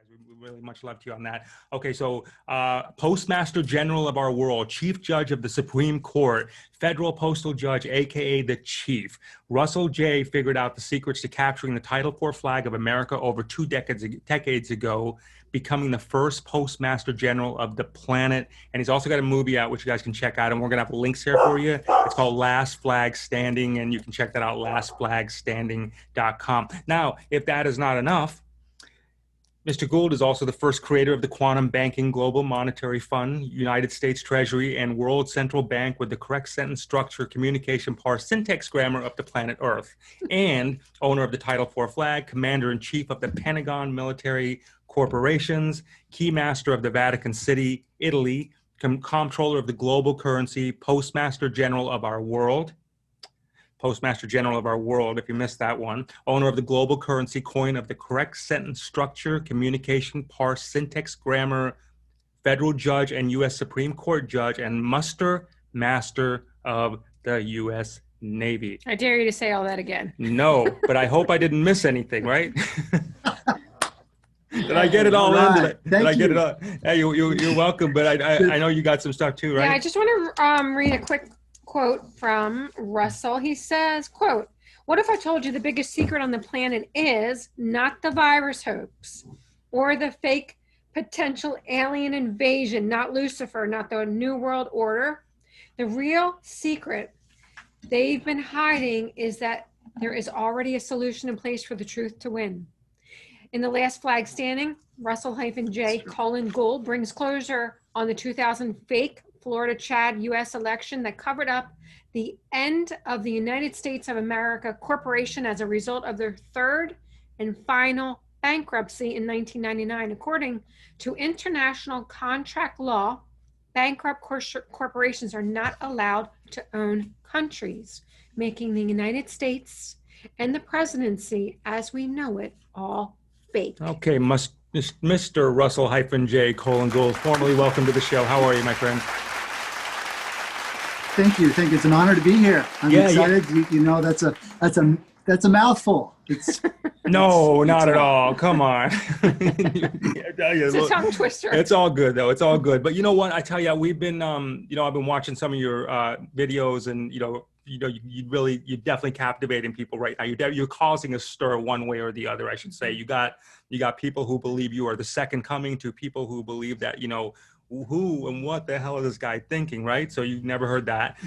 We really much love to you on that. Okay, so Postmaster General of our world, Chief Judge of the Supreme Court, Federal Postal Judge, aka the Chief, Russell J. figured out the secrets to capturing the Title IV flag of America over two decades ago, becoming the first Postmaster General of the planet. And he's also got a movie out, which you guys can check out. And we're going to have links here for you. It's called Last Flag Standing, and you can check that out, lastflagstanding.com. Now, if that is not enough, Mr. Gould is also the first creator of the Quantum Banking Global Monetary Fund, United States Treasury, and World Central Bank with the correct sentence structure, communication, parse, syntax, grammar of the planet Earth, and owner of the Title IV flag, commander-in-chief of the Pentagon Military Corporations, keymaster of the Vatican City, Italy, comptroller of the global currency, postmaster general of our world, Postmaster General of our world, if you missed that one, owner of the global currency coin of the correct sentence structure, communication, parse, syntax, grammar, federal judge and U.S. Supreme Court judge, and muster master of the U.S. Navy. I dare you to say all that again. No, but I hope I didn't miss anything, right? Did I get it all in? Did I get it all? Yeah, you're welcome, but I know you got some stuff too, right? Yeah, I just want to read a quick quote from Russell. He says, quote, "What if I told you the biggest secret on the planet is not the virus hoax or the fake potential alien invasion, not Lucifer, not the New World Order? The real secret they've been hiding is that there is already a solution in place for the truth to win." In the Last Flag Standing, Russell-J. Gould brings closure on the 2000 fake Florida-Chad U.S. election that covered up the end of the United States of America Corporation as a result of their third and final bankruptcy in 1999. According to international contract law, bankrupt corporations are not allowed to own countries, making the United States and the presidency as we know it all fake. Okay, Mr. Russell-J. Gould, formally welcome to the show. How are you, my friend? Thank you. It's an honor to be here. I'm excited. Yeah. You know, that's a mouthful. It's no, not at all. Come on. It's a tongue twister. It's all good though. It's all good. But you know what? I tell you, we've been, I've been watching some of your videos, and you definitely captivating people right now. You're causing a stir one way or the other, I should say. You got people who believe you are the second coming, to people who believe that, who and what the hell is this guy thinking, right? So you've never heard that.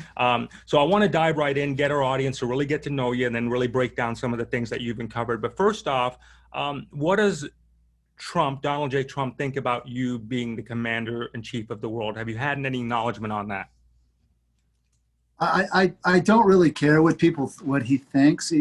So I want to dive right in, get our audience to really get to know you, and then really break down some of the things that you've uncovered. But first off, what does Donald J. Trump, think about you being the commander-in-chief of the world? Have you had any acknowledgement on that? I don't really care what he thinks.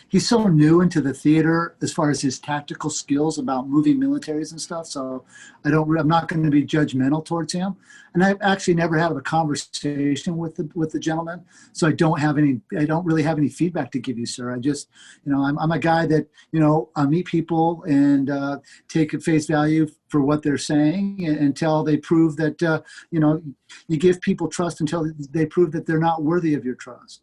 He's so new into the theater as far as his tactical skills about moving militaries and stuff. So I'm not going to be judgmental towards him. And I've actually never had a conversation with the gentleman. So I don't really have any feedback to give you, sir. I just, I'm a guy that, I meet people and take at face value for what they're saying until they prove that, you give people trust until they prove that they're not worthy of your trust.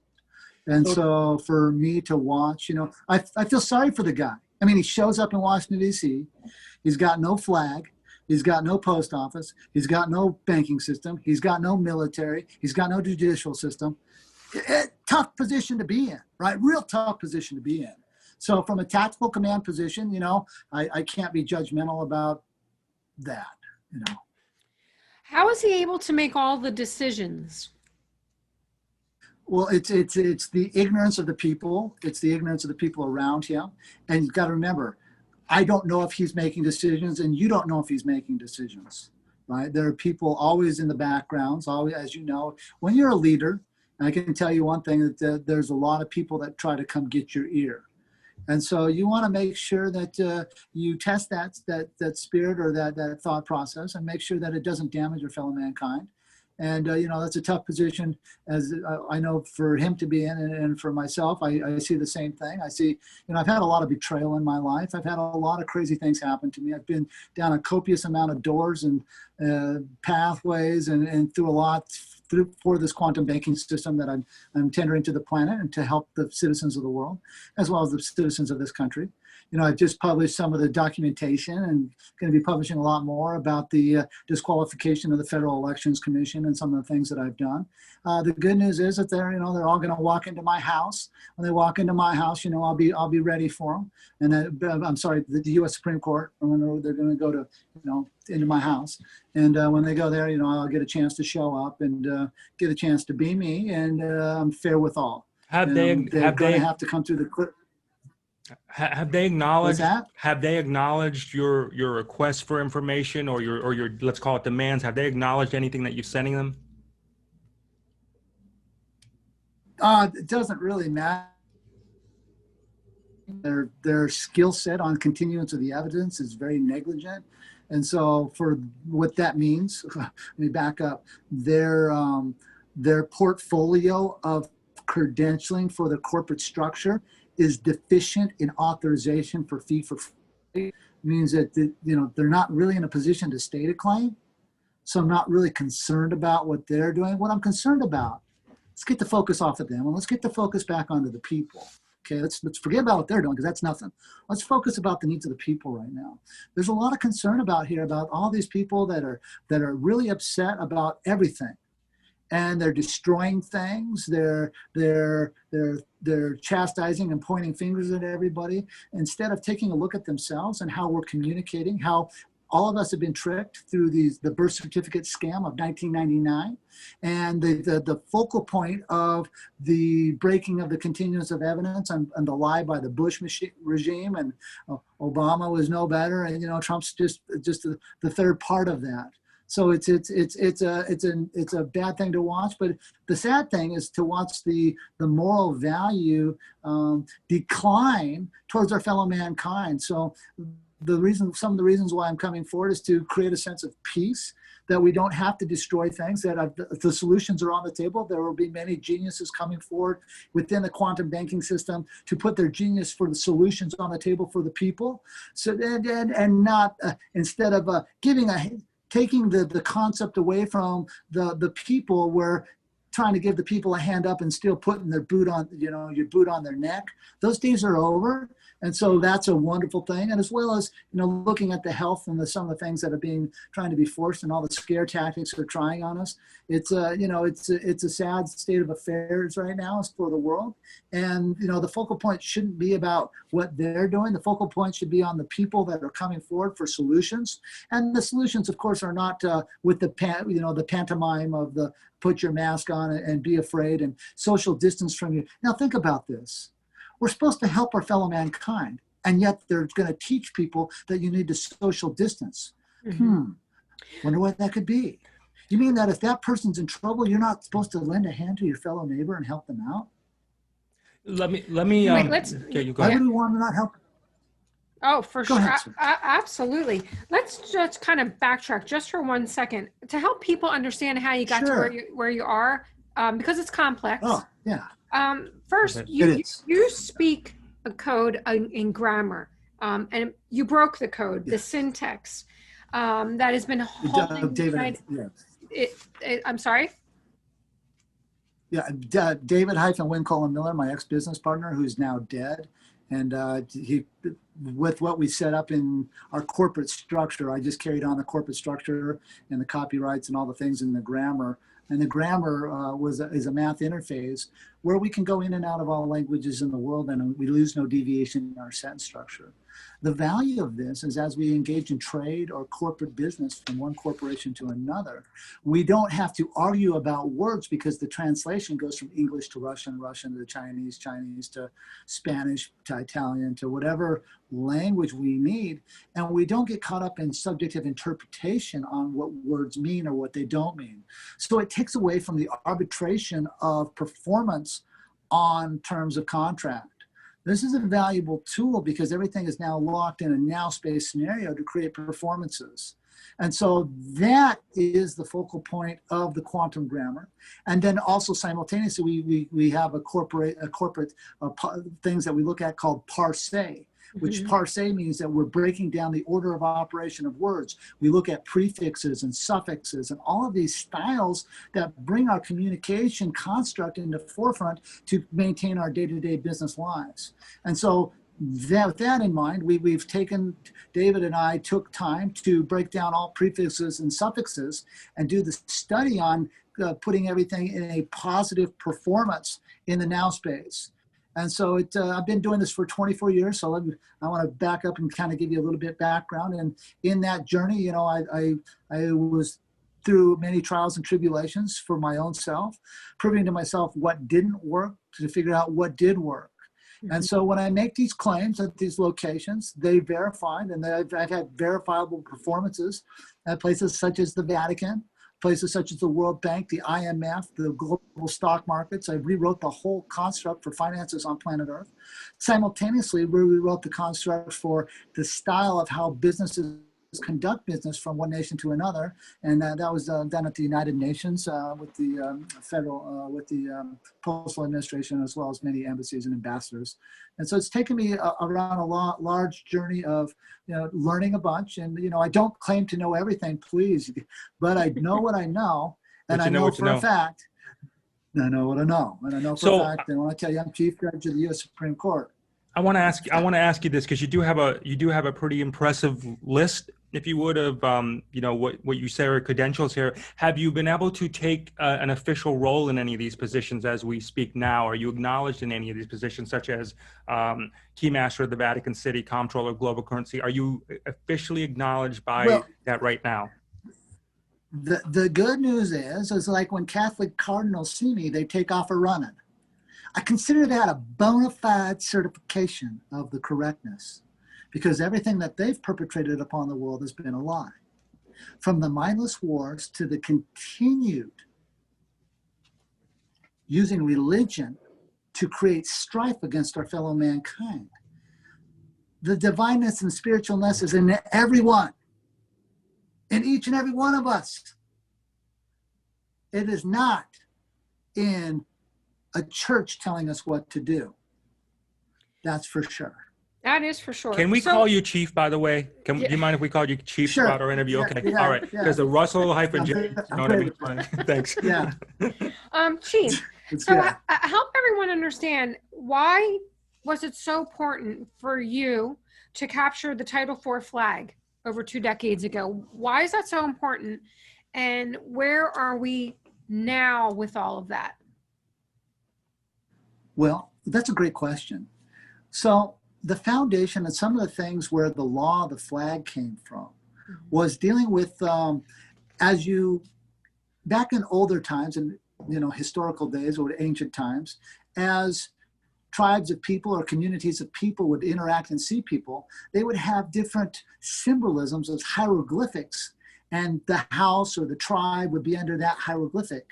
And so for me to watch, I feel sorry for the guy. I mean, he shows up in Washington, D.C. He's got no flag. He's got no post office. He's got no banking system. He's got no military. He's got no judicial system. Tough position to be in, right? Real tough position to be in. So from a tactical command position, I can't be judgmental about that, How is he able to make all the decisions? Well, it's the ignorance of the people. It's the ignorance of the people around him. And you've got to remember, I don't know if he's making decisions, and you don't know if he's making decisions, right? There are people always in the backgrounds, always, as you know. When you're a leader, and I can tell you one thing, that there's a lot of people that try to come get your ear. And so you want to make sure that you test that spirit or that thought process, and make sure that it doesn't damage your fellow mankind. And, that's a tough position, as I know, for him to be in, and for myself, I see the same thing. I see, I've had a lot of betrayal in my life. I've had a lot of crazy things happen to me. I've been down a copious amount of doors and pathways and through a lot for this quantum banking system that I'm tendering to the planet and to help the citizens of the world, as well as the citizens of this country. I've just published some of the documentation and going to be publishing a lot more about the disqualification of the Federal Elections Commission and some of the things that I've done. The good news is that they're all going to walk into my house. When they walk into my house, I'll be ready for them. And I'm sorry, the U.S. Supreme Court, when they're going to go to, into my house. And when they go there, I'll get a chance to show up and get a chance to be me, and I'm fair with all. They're going to have to come through the. Have they acknowledged? What's that? Have they acknowledged your request for information or your let's call it demands? Have they acknowledged anything that you're sending them? It doesn't really matter. Their skill set on continuance of the evidence is very negligent, and so for what that means, let me back up. Their portfolio of credentialing for the corporate structure is deficient in authorization for fee for free. Means that they're not really in a position to state a claim. So I'm not really concerned about what they're doing. What I'm concerned about, let's get the focus off of them and let's get the focus back onto the people. Okay, let's forget about what they're doing because that's nothing. Let's focus about the needs of the people right now. There's a lot of concern about all these people that are really upset about everything. And they're destroying things. They're chastising and pointing fingers at everybody instead of taking a look at themselves and how we're communicating, how all of us have been tricked through the birth certificate scam of 1999, and the focal point of the breaking of the continuance of evidence and the lie by the Bush regime, and Obama was no better, and Trump's just the third part of that. So it's a bad thing to watch, but the sad thing is to watch the moral value decline towards our fellow mankind. So some of the reasons why I'm coming forward is to create a sense of peace, that we don't have to destroy things, that the solutions are on the table. There will be many geniuses coming forward within the quantum banking system to put their genius for the solutions on the table for the people. So and not instead of taking the concept away from the people, we're trying to give the people a hand up and still putting their boot on, your boot on their neck. Those days are over. And so that's a wonderful thing. And as well as, looking at the health and some of the things that are trying to be forced and all the scare tactics they're trying on us. It's a sad state of affairs right now for the world. And, the focal point shouldn't be about what they're doing. The focal point should be on the people that are coming forward for solutions. And the solutions, of course, are not with the pantomime of the put your mask on and be afraid and social distance from you. Now think about this. We're supposed to help our fellow mankind, and yet they're going to teach people that you need to social distance. Wonder what that could be. You mean that if that person's in trouble, you're not supposed to lend a hand to your fellow neighbor and help them out? Let me. Okay, you go Why ahead. would we want to not help? Oh, for Go sure. ahead, sir. Absolutely. Let's just kind of backtrack just for 1 second to help people understand how you got Sure. to where you are, because it's complex. Oh, yeah. First, Okay. you speak a code in grammar, and you broke the code, the syntax that has been holding. David, I'm sorry. Yeah, David Wynn Miller, my ex-business partner, who's now dead. And he, with what we set up in our corporate structure, I just carried on the corporate structure and the copyrights and all the things in the grammar. And the grammar is a math interface where we can go in and out of all languages in the world and we lose no deviation in our sentence structure. The value of this is as we engage in trade or corporate business from one corporation to another, we don't have to argue about words because the translation goes from English to Russian, Russian to Chinese, Chinese to Spanish to Italian to whatever language we need. And we don't get caught up in subjective interpretation on what words mean or what they don't mean. So it takes away from the arbitration of performance on terms of contract. This is a valuable tool because everything is now locked in a now-space scenario to create performances. And so that is the focal point of the quantum grammar. And then also simultaneously, we have a corporate things that we look at called parse. which parse means that we're breaking down the order of operation of words. We look at prefixes and suffixes and all of these styles that bring our communication construct into forefront to maintain our day-to-day business lives. And so with that in mind, we've taken, David and I took time to break down all prefixes and suffixes and do the study on putting everything in a positive performance in the now space. And so I've been doing this for 24 years. So I want to back up and kind of give you a little bit background. And in that journey, you know, I was through many trials and tribulations for my own self, proving to myself what didn't work to figure out what did work. And so when I make these claims at these locations, they verified, and I've had verifiable performances at places such as the Vatican, places such as the World Bank, the IMF, the global stock markets. I rewrote the whole construct for finances on planet Earth. Simultaneously, we rewrote the construct for the style of how businesses conduct business from one nation to another, and that was done at the United Nations with the with the Postal Administration, as well as many embassies and ambassadors. And so it's taken me around a large journey of, you know, learning a bunch. And, you know, I don't claim to know everything, please, but I know what I know, and I know for a fact. I know what I know, and I know for a fact. And when I tell you, I'm Chief Judge of the U.S. Supreme Court. I want to ask you this, because you do have a pretty impressive list, if you would, of you know, what you say are credentials here. Have you been able to take an official role in any of these positions as we speak now? Are you acknowledged in any of these positions, such as Keymaster of the Vatican City, Comptroller of Global Currency? Are you officially acknowledged by that right now? The good news is like when Catholic cardinals see me, they take off a running. I consider that a bona fide certification of the correctness, because everything that they've perpetrated upon the world has been a lie. From the mindless wars to the continued using religion to create strife against our fellow mankind. The divineness and spiritualness is in everyone, in each and every one of us. It is not in a church telling us what to do. That's for sure. That is for sure. Can we call you Chief, by the way? Do you mind if we call you Chief throughout our interview? Okay, all right. Because the Russell -J, you know what I mean? Thanks. Yeah. Chief, so help everyone understand, why was it so important for you to capture the Title IV flag over 2 decades ago? Why is that so important? And where are we now with all of that? Well, that's a great question. So the foundation and some of the things where the law of the flag came from was dealing with, back in older times and, you know, historical days or ancient times, as tribes of people or communities of people would interact and see people, they would have different symbolisms as hieroglyphics, and the house or the tribe would be under that hieroglyphic.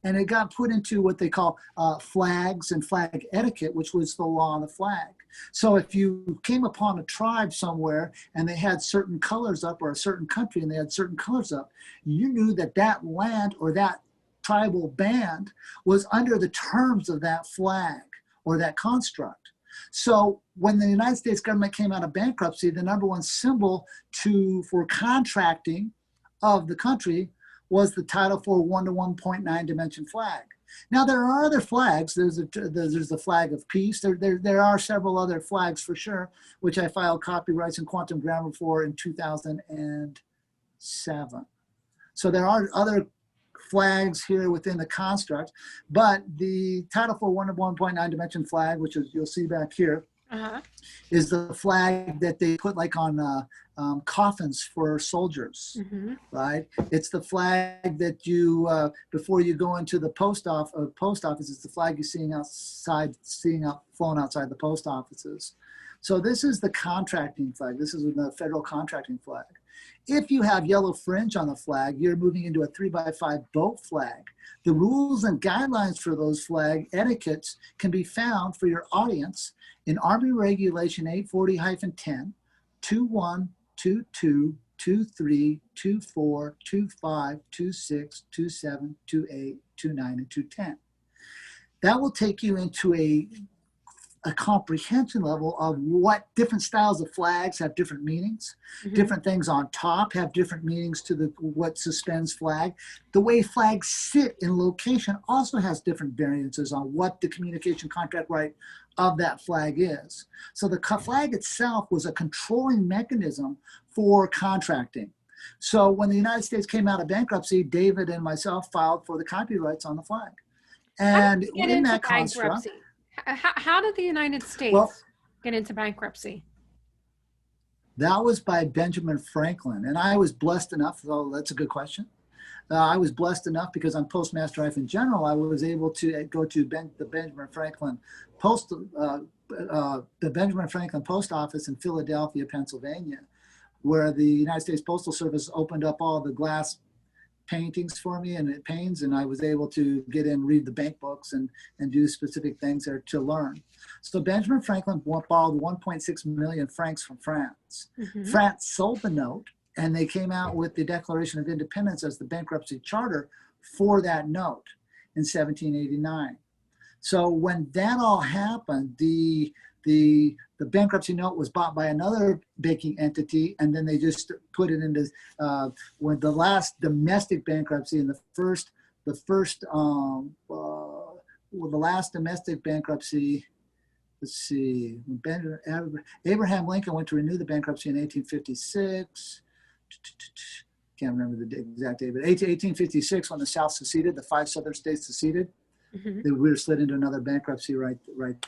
And it got put into what they call flags and flag etiquette, which was the law of the flag. So if you came upon a tribe somewhere and they had certain colors up, or a certain country and they had certain colors up, you knew that that land or that tribal band was under the terms of that flag or that construct. So when the United States government came out of bankruptcy, the number one symbol for contracting of the country was the Title IV 1-to-1.9 dimension flag. Now there are other flags. There's the flag of peace. There are several other flags for sure, which I filed copyrights and quantum grammar for in 2007. So there are other flags here within the construct, but the Title IV 1-to-1.9 dimension flag, which is, you'll see back here, is the flag that they put like on coffins for soldiers, right? It's the flag that you, before you go into the post office, it's the flag you're seeing flown outside the post offices. So this is the contracting flag. This is the federal contracting flag. If you have yellow fringe on the flag, you're moving into a 3x5 boat flag. The rules and guidelines for those flag etiquettes can be found for your audience in Army Regulation 840-10, 21, 22, 23, 24, 25, 26, 27, 28, 29, and 210. That will take you into a a comprehension level of what different styles of flags have different meanings. Different things on top have different meanings to what suspends flag. The way flags sit in location also has different variances on what the communication contract right of that flag is. So the flag itself was a controlling mechanism for contracting. So when the United States came out of bankruptcy, David and myself filed for the copyrights on the flag. And in that construct, how did the United States get into bankruptcy? That was by Benjamin Franklin. And I was blessed enough, so that's a good question. I was blessed enough because I'm Postmaster-General, I was able to go to the Benjamin Franklin Post Office in Philadelphia, Pennsylvania, where the United States Postal Service opened up all the glass paintings for me and panes, and I was able to get in, read the bank books and do specific things there to learn. So Benjamin Franklin borrowed 1.6 million francs from France. France sold the note, and they came out with the Declaration of Independence as the bankruptcy charter for that note in 1789. So when that all happened, the bankruptcy note was bought by another banking entity, and then they just put it into when the last domestic bankruptcy and the last domestic bankruptcy. Let's see, Abraham Lincoln went to renew the bankruptcy in 1856. Can't remember the exact date, but 1856 when the South seceded, the 5 southern states seceded. We were slid into another bankruptcy right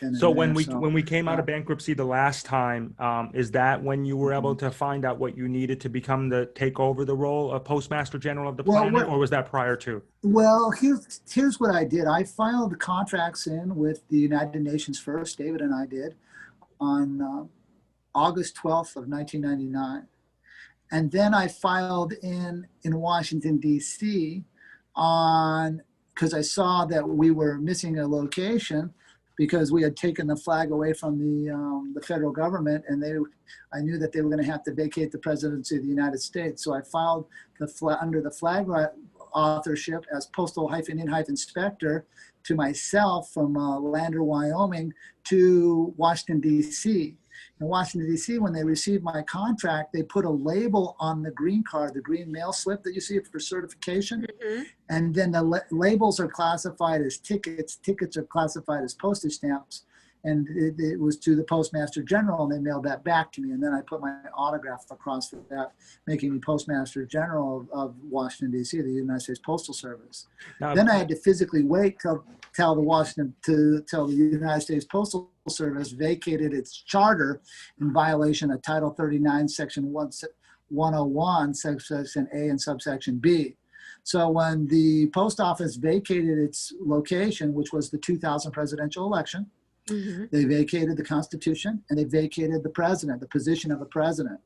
then. So when we came out of bankruptcy the last time, is that when you were able to find out what you needed to take over the role of Postmaster General of the planet, or was that prior to? Well, here's what I did. I filed the contracts in with the United Nations first. David and I did on August 12th of 1999, and then I filed in Washington D.C. because I saw that we were missing a location because we had taken the flag away from the federal government, and I knew that they were going to have to vacate the presidency of the United States. So I filed under the flag authorship as Postal-In-Inspector to myself from Lander, Wyoming to Washington, D.C. In Washington, D.C., when they received my contract, they put a label on the green card, the green mail slip that you see for certification. And then the labels are classified as tickets. Tickets are classified as postage stamps. And it was to the Postmaster General, and they mailed that back to me. And then I put my autograph across that, making me Postmaster General of Washington, D.C., the United States Postal Service. Then I had to physically wait till the United States Postal Service vacated its charter in violation of Title 39, Section 101, Subsection A and Subsection B. So when the post office vacated its location, which was the 2000 presidential election, they vacated the Constitution and they vacated the president, the position of the president.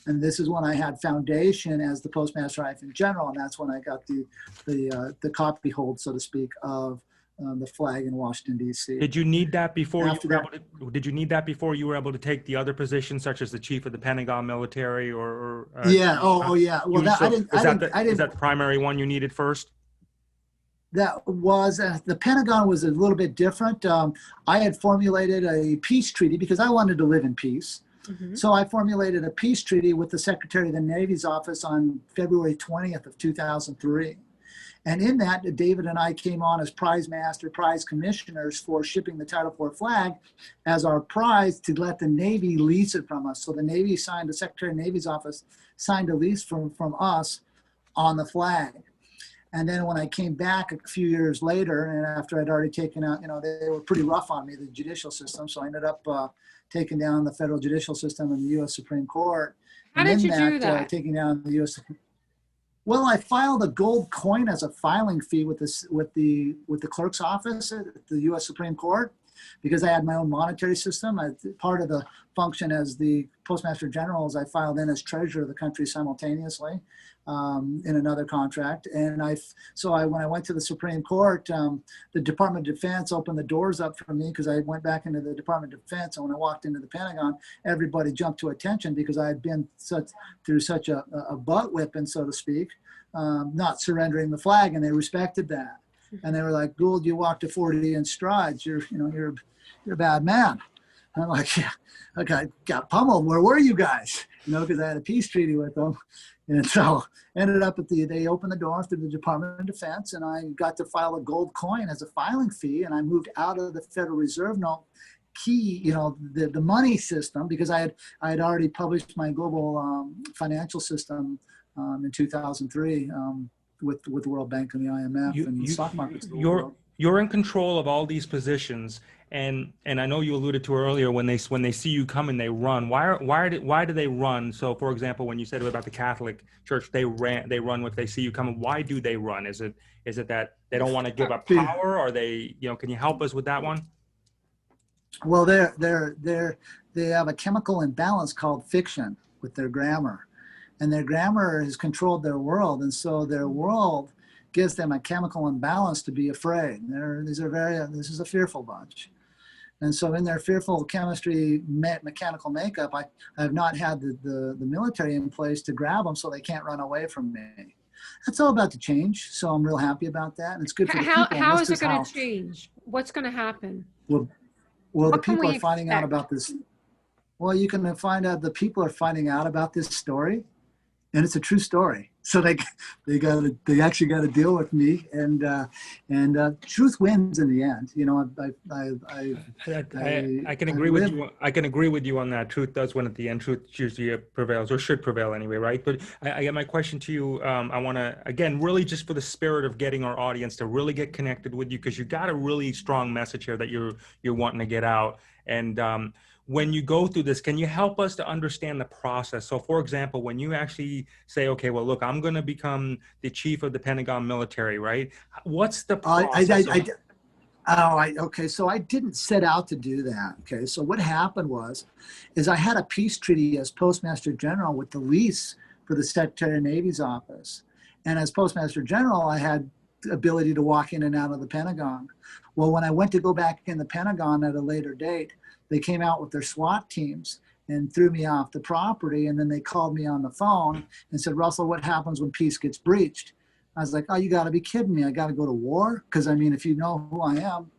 And this is when I had foundation as the Postmaster-General, and that's when I got the copy hold, so to speak, of the flag in Washington, D.C. Did you need that before did you need that before you were able to take the other positions, such as the chief of the Pentagon military or yeah. Yeah. Well, is that the primary one you needed first? That was the Pentagon was a little bit different. I had formulated a peace treaty because I wanted to live in peace. So I formulated a peace treaty with the Secretary of the Navy's office on February 20th of 2003. And in that, David and I came on as prize commissioners for shipping the Title IV flag as our prize to let the Navy lease it from us. So the Navy signed, the Secretary of the Navy's office signed a lease from us on the flag. And then when I came back a few years later, and after I'd already taken out, they were pretty rough on me, the judicial system. So I ended up taking down the federal judicial system and the U.S. Supreme Court. How did you do that? Taking down the U.S. Well, I filed a gold coin as a filing fee with the clerk's office at the U.S. Supreme Court, because I had my own monetary system. Part of the function as the Postmaster General is I filed in as treasurer of the country simultaneously in another contract. And when I went to the Supreme Court, the Department of Defense opened the doors up for me because I went back into the Department of Defense. And when I walked into the Pentagon, everybody jumped to attention because I had been through such a butt whipping, so to speak, not surrendering the flag, and they respected that. And they were like, Gould, you walked to 40 in strides. You're a bad man. I'm like, yeah, I got pummeled. Where were you guys? You know, because I had a peace treaty with them. And so ended up they opened the door through the Department of Defense, and I got to file a gold coin as a filing fee. And I moved out of the Federal Reserve note key, you know, the money system, because I had already published my global financial system in 2003 with the World Bank and the IMF and the stock markets. You're in control of all these positions, and I know you alluded to earlier when they see you coming, they run. Why do they run? So, for example, when you said about the Catholic Church, they run if they see you coming. Why do they run? Is it that they don't want to give up power, or they, you know? Can you help us with that one? Well, they have a chemical imbalance called fiction with their grammar, and their grammar has controlled their world, and so their world gives them a chemical imbalance to be afraid. This is a fearful bunch. And so in their fearful chemistry, mechanical makeup, I have not had the military in place to grab them so they can't run away from me. That's all about to change. So I'm real happy about that. And it's good for the people. How is it going to change? What's going to happen? Well, the people are finding out about this. Well, you can find out the people are finding out about this story, and it's a true story. So they actually got to deal with me, and truth wins in the end. You know, I can agree with you. I can agree with you on that. Truth does win at the end. Truth usually prevails, or should prevail anyway, right? But I get my question to you. I want to, again, really just for the spirit of getting our audience to really get connected with you, because you got a really strong message here that you're wanting to get out. And when you go through this, can you help us to understand the process? So, for example, when you actually say, okay, well, look, I'm going to become the chief of the Pentagon military, right? What's the process? Okay. So I didn't set out to do that. Okay. So what happened is I had a peace treaty as Postmaster General with the lease for the Secretary of Navy's office. And as Postmaster General, I had the ability to walk in and out of the Pentagon. Well, when I went to go back in the Pentagon at a later date, they came out with their SWAT teams and threw me off the property. And then they called me on the phone and said, Russell, what happens when peace gets breached? I was like, oh, you got to be kidding me. I got to go to war? Because, I mean, if you know who I am,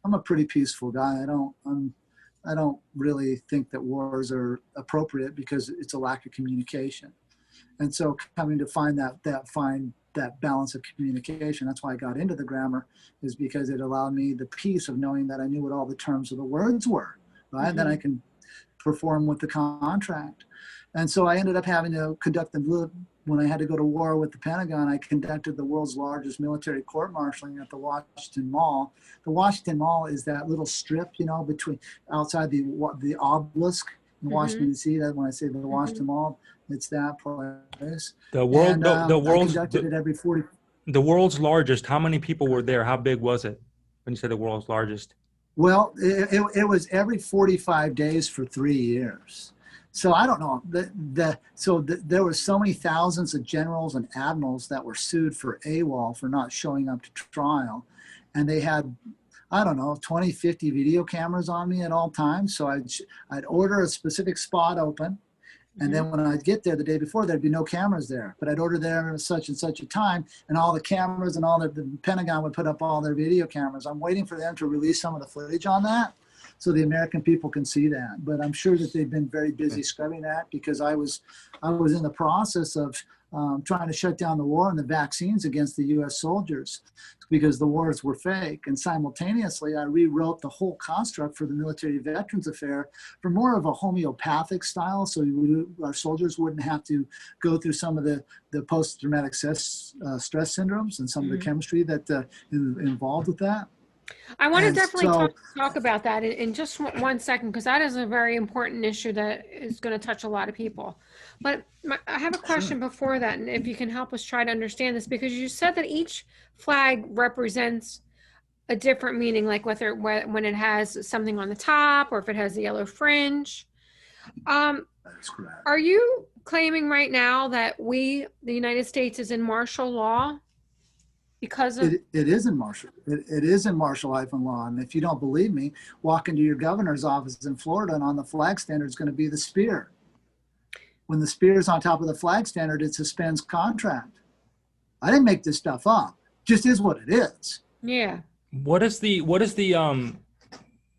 I'm a pretty peaceful guy. I don't really think that wars are appropriate because it's a lack of communication. And so coming to find that balance of communication, that's why I got into the grammar, is because it allowed me the peace of knowing that I knew what all the terms of the words were, right? Mm-hmm. Then I can perform with the contract. And so I ended up having to conduct when I had to go to war with the Pentagon, I conducted the world's largest military court-martialing at the Washington Mall. The Washington Mall is that little strip, you know, outside the obelisk in Washington, D.C. That when I say the Washington Mall, it's that place. The world's I conducted it every 40. The world's largest. How many people were there? How big was it when you said the world's largest? Well, it was every 45 days for 3 years. So I don't know. There were so many thousands of generals and admirals that were sued for AWOL for not showing up to trial. And they had, I don't know, 20, 50 video cameras on me at all times. So I'd order a specific spot open. And then when I'd get there the day before, there'd be no cameras there. But I'd order there at such and such a time, and all the cameras and all the Pentagon would put up all their video cameras. I'm waiting for them to release some of the footage on that so the American people can see that. But I'm sure that they've been very busy scrubbing that, because I was in the process of trying to shut down the war and the vaccines against the U.S. soldiers because the wars were fake. And simultaneously, I rewrote the whole construct for the military veterans affair for more of a homeopathic style, so our soldiers wouldn't have to go through some of the post-traumatic stress syndromes and some of the chemistry that is involved with that. I want to definitely talk about that in just 1 second, because that is a very important issue that is going to touch a lot of people. But I have a question before that, and if you can help us try to understand this, because you said that each flag represents a different meaning, like when it has something on the top or if it has the yellow fringe. That's correct. Are you claiming right now that the United States, is in martial law? Because of it is in martial. It is in martial life and law. And if you don't believe me, walk into your governor's office in Florida, and on the flag standard is going to be the spear. When the spear is on top of the flag standard, it suspends contract. I didn't make this stuff up. Just is what it is. Yeah. What is the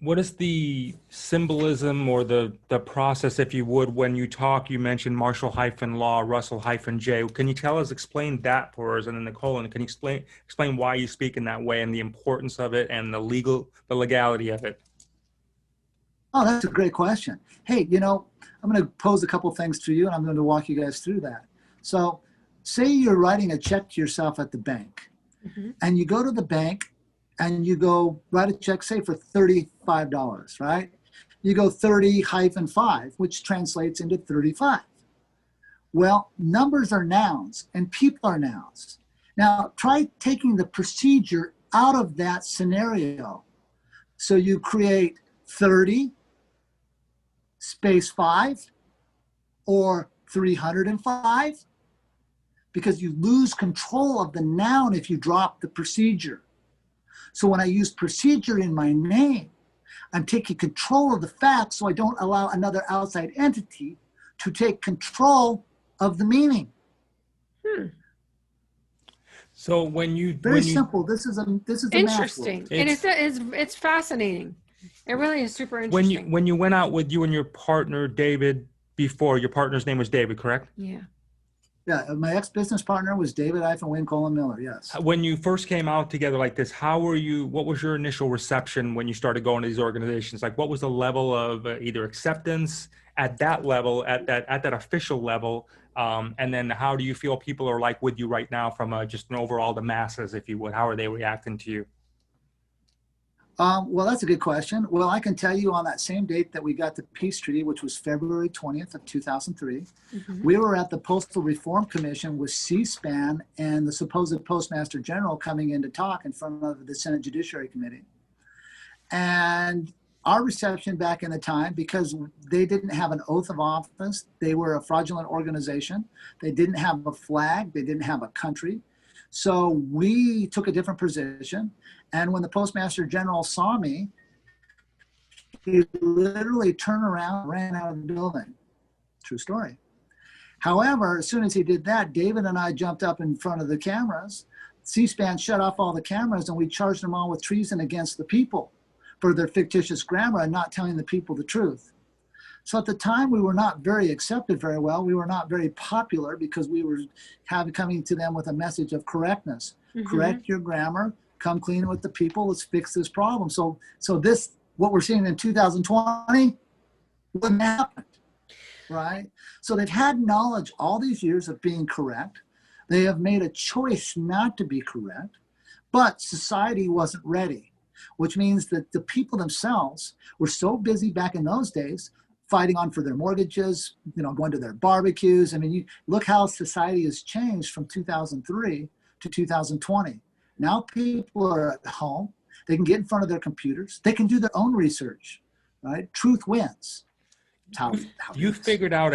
What is the symbolism or the process, if you would, when you talk, you mentioned Marshall-Law, Russell-J. Can you explain that for us? And then Nicole, can you explain why you speak in that way and the importance of it and the legality of it? Oh, that's a great question. Hey, you know, I'm going to pose a couple things to you and I'm going to walk you guys through that. So say you're writing a check to yourself at the bank and you go to the bank and you go write a check, say for $35, right? You go 30-5, which translates into 35. Well, numbers are nouns and people are nouns. Now try taking the procedure out of that scenario. So you create 30 space 5 or 305, because you lose control of the noun if you drop the procedure. So when I use procedure in my name, I'm taking control of the facts so I don't allow another outside entity to take control of the meaning. So when you very simple. This is a interesting, and it's fascinating. It really is super interesting. When you went out with you and your partner David before, your partner's name was David, correct? Yeah. Yeah, my ex-business partner was David Wynn Colin Miller, yes. When you first came out together like this, what was your initial reception when you started going to these organizations? Like, what was the level of either acceptance at that level, at that official level? And then how do you feel people are like with you right now from just an overall the masses, if you would? How are they reacting to you? Well, that's a good question. Well, I can tell you on that same date that we got the peace treaty, which was February 20th of 2003, we were at the Postal Reform Commission with C-SPAN and the supposed Postmaster General coming in to talk in front of the Senate Judiciary Committee. And our reception back in the time, because they didn't have an oath of office, they were a fraudulent organization, they didn't have a flag, they didn't have a country. So we took a different position. And when the Postmaster General saw me, he literally turned around and ran out of the building. True story. However, as soon as he did that, David and I jumped up in front of the cameras. C-SPAN shut off all the cameras and we charged them all with treason against the people for their fictitious grammar and not telling the people the truth. So at the time, we were not very accepted very well. We were not very popular because we were coming to them with a message of correctness. Correct your grammar, come clean with the people, let's fix this problem. So this, what we're seeing in 2020, wouldn't happen, right? So they've had knowledge all these years of being correct. They have made a choice not to be correct, but society wasn't ready, which means that the people themselves were so busy back in those days fighting on for their mortgages, you know, going to their barbecues. I mean, you look how society has changed from 2003 to 2020. Now people are at home. They can get in front of their computers. They can do their own research, right? Truth wins. You figured out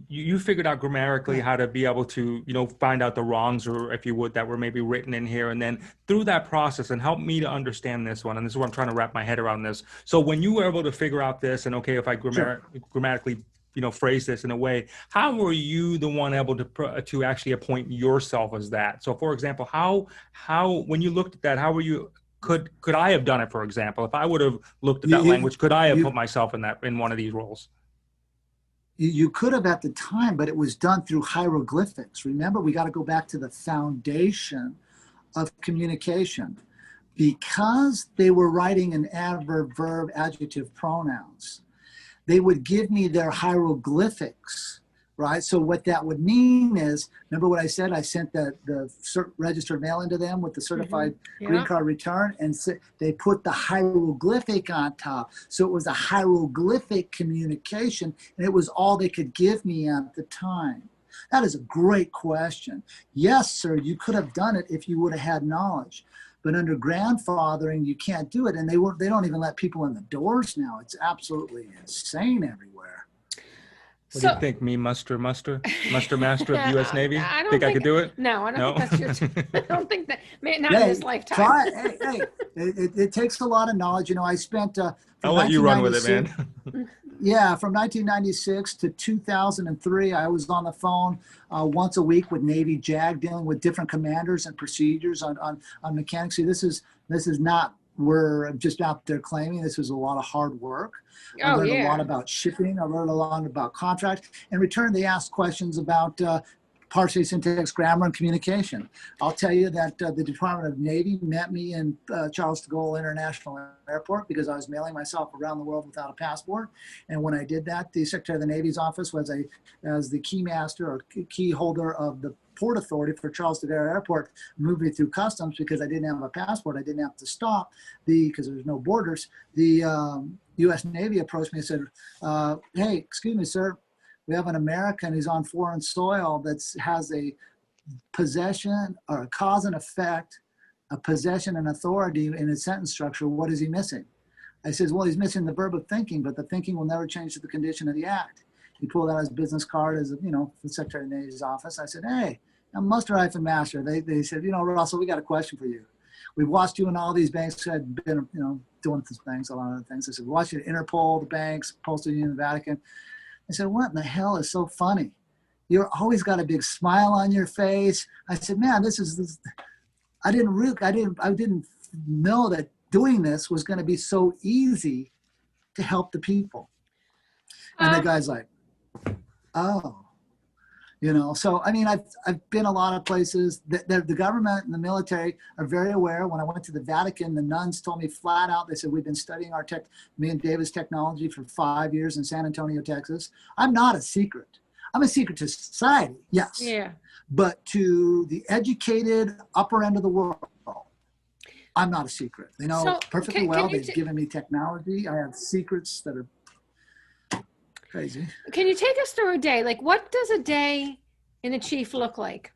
you figured out grammatically how to be able to, you know, find out the wrongs, or if you would, that were maybe written in here. And then through that process, and help me to understand this one, and this is what I'm trying to wrap my head around this. So when you were able to figure out this, and okay, if I grammatically, you know, phrase this in a way, how were you the one able to actually appoint yourself as that? So for example, how when you looked at that, how were you, could I have done it, for example? If I would have looked at that language, could I have put myself in one of these roles? You could have at the time, but it was done through hieroglyphics. Remember, we got to go back to the foundation of communication. Because they were writing in adverb, verb, adjective pronouns, they would give me their hieroglyphics, right? So what that would mean is, remember what I said? I sent the registered mail into them with the certified green card return, and they put the hieroglyphic on top. So it was a hieroglyphic communication, and it was all they could give me at the time. That is a great question. Yes, sir, you could have done it if you would have had knowledge. But under grandfathering, you can't do it. And they don't even let people in the doors now. It's absolutely insane everywhere. What do you think, me, Muster Master of the U.S. Navy? I think I could do it? No, I don't think that's your, I don't think that, not in this lifetime. Try it. Hey, it takes a lot of knowledge. You know, I spent, I'll let you run with it, man. Yeah, from 1996 to 2003, I was on the phone once a week with Navy JAG, dealing with different commanders and procedures on mechanics. See, this is not were just out there claiming this was a lot of hard work. I Oh, learned a lot yeah. about shipping. I learned a lot about contracts. In return, they asked questions about parsing, syntax, grammar, and communication. I'll tell you that the Department of Navy met me in Charles de Gaulle International Airport because I was mailing myself around the world without a passport. And when I did that, the Secretary of the Navy's office was as the key master or key holder of the Port Authority for Charles de Gaulle Airport, moved me through customs because I didn't have a passport. I didn't have to stop because there's no borders. The U.S. Navy approached me and said, hey, excuse me, sir, we have an American who's on foreign soil that has a possession or a cause and effect, a possession and authority in his sentence structure. What is he missing? I says, well, he's missing the verb of thinking, but the thinking will never change to the condition of the act. He pulled out his business card as, the Secretary of the Navy's office. I said, hey, I'm Muster Hyphen Master. They said, Russell, we got a question for you. We've watched you in all these banks. I'd been, doing these things, a lot of things. I said, we watched you at Interpol, the banks, Postal Union, the Vatican. I said, what in the hell is so funny? You're always got a big smile on your face. I said, man, this. I didn't know that doing this was going to be so easy to help the people. And the guy's like, oh, so, I mean, I've been a lot of places. The government and the military are very aware. When I went to the Vatican, the nuns told me flat out, they said, we've been studying me and David's technology for 5 years in San Antonio, Texas. I'm not a secret. I'm a secret to society, yes. Yeah. But to the educated upper end of the world, I'm not a secret. They know So, perfectly well. They've given me technology. I have secrets that are crazy. Can you take us through a day? Like, what does a day in a chief look like?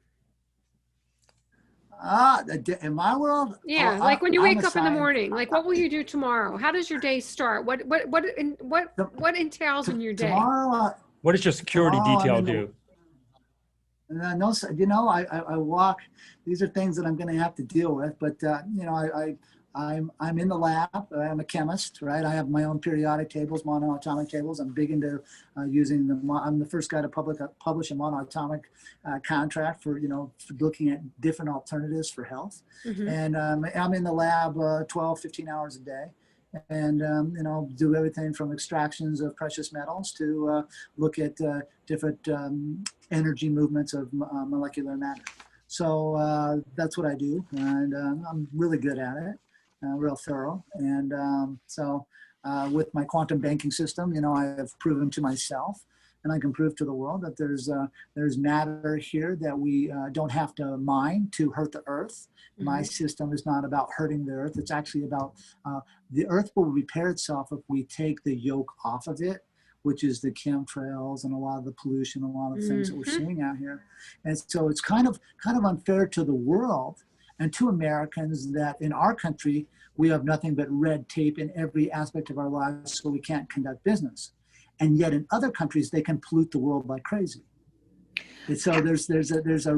In my world? Yeah, like when you wake up in the morning, like what will you do tomorrow? How does your day start? What entails in your day? Tomorrow, What does your security detail do? No, I walk. These are things that I'm going to have to deal with. But I'm in the lab. I'm a chemist, right? I have my own periodic tables, monoatomic tables. I'm big into using them. I'm the first guy to publish a monoatomic contract for looking at different alternatives for health. Mm-hmm. And I'm in the lab 12, 15 hours a day. And, do everything from extractions of precious metals to look at different energy movements of molecular matter. So that's what I do. And I'm really good at it, real thorough. And with my quantum banking system, I have proven to myself, and I can prove to the world that there's matter here that we don't have to mine to hurt the earth. Mm-hmm. My system is not about hurting the earth. It's actually about the earth will repair itself if we take the yoke off of it, which is the chemtrails and a lot of the pollution, a lot of things that we're seeing out here. And so it's kind of unfair to the world and to Americans that in our country, we have nothing but red tape in every aspect of our lives, so we can't conduct business. And yet in other countries, they can pollute the world like crazy. And so there's a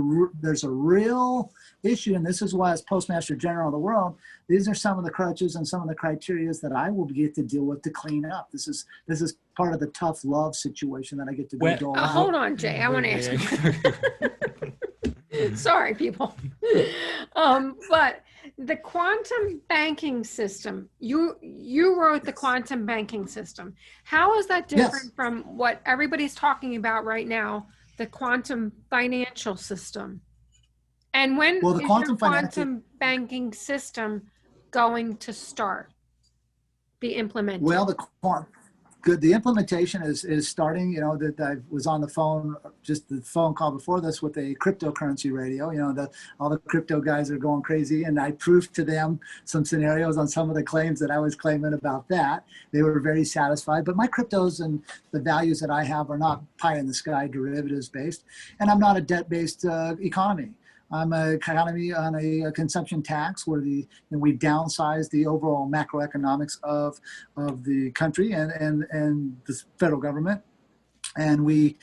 real issue, and this is why as Postmaster General of the world, these are some of the crutches and some of the criteria that I will get to deal with to clean up. This is part of the tough love situation that I get to go out. Hold on, Jay. I want to ask you. Sorry, people. But the quantum banking system, you wrote the quantum banking system. How is that different from what everybody's talking about right now, the quantum financial system? And when is the quantum banking system going to start, be implemented? Well, the implementation is starting. That I was on the phone, just the phone call before this with a cryptocurrency radio. All the crypto guys are going crazy, and I proved to them some scenarios on some of the claims that I was claiming about that. They were very satisfied. But my cryptos and the values that I have are not pie in the sky derivatives based, and I'm not a debt based economy. I'm an economy on a consumption tax where we downsize the overall macroeconomics of the country and the federal government. And we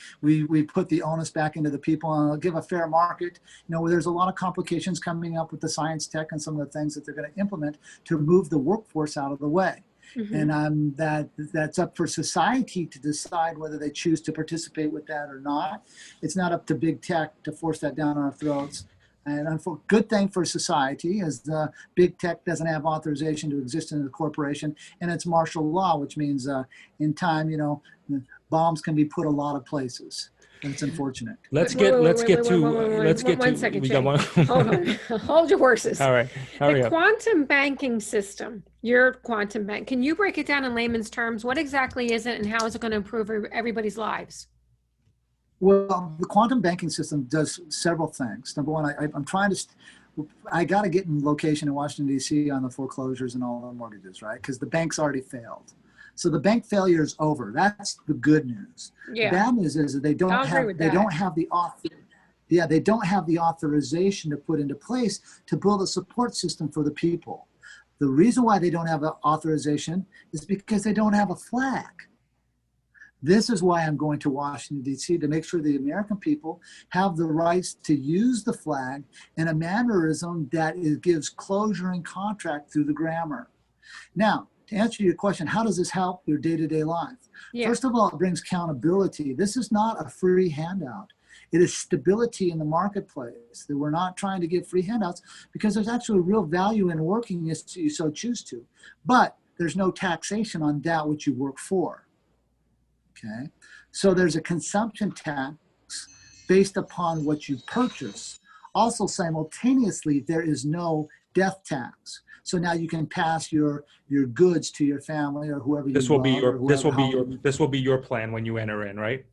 put the onus back into the people and give a fair market. Where there's a lot of complications coming up with the science tech and some of the things that they're going to implement to move the workforce out of the way. Mm-hmm. And that's up for society to decide whether they choose to participate with that or not. It's not up to big tech to force that down our throats. And for good thing for society is the big tech doesn't have authorization to exist in the corporation, and it's martial law, which means in time, bombs can be put a lot of places. And it's unfortunate. Let's Wait, get to one second, we Jay. got one. Hold on. Hold your horses. All right. Hurry The up. quantum banking system, your quantum bank, can you break it down in layman's terms? What exactly is it and how is it going to improve everybody's lives? Well, the quantum banking system does several things. Number one, I got to get in location in Washington, D.C. on the foreclosures and all the mortgages, right? Because the bank's already failed. So the bank failure is over. That's the good news. Yeah. The bad news is that they don't have the authorization to put into place to build a support system for the people. The reason why they don't have the authorization is because they don't have a flag. This is why I'm going to Washington, D.C. to make sure the American people have the rights to use the flag in a mannerism that gives closure and contract through the grammar. Now, to answer your question, how does this help your day-to-day life? Yeah. First of all, it brings accountability. This is not a free handout. It is stability in the marketplace. That we're not trying to give free handouts because there's actually real value in working if you so choose to. But there's no taxation on that which you work for. Okay, so there's a consumption tax based upon what you purchase. Also, simultaneously, there is no death tax. So now you can pass your goods to your family or whoever you This will be love. this will be your plan when you enter in, right?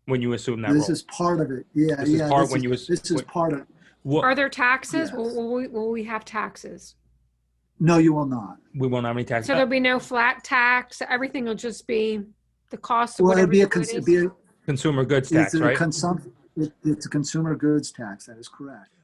When you assume that This role. is part of it. Yeah, This is part when you this is part of it. What, Are there taxes? Yes. Will we have taxes? No, you will not. we won't have any tax. So there'll be no flat tax. Everything will just be the cost of Well, whatever it'd the good is. Consumer goods tax, right? It's a consumer goods tax. That is correct.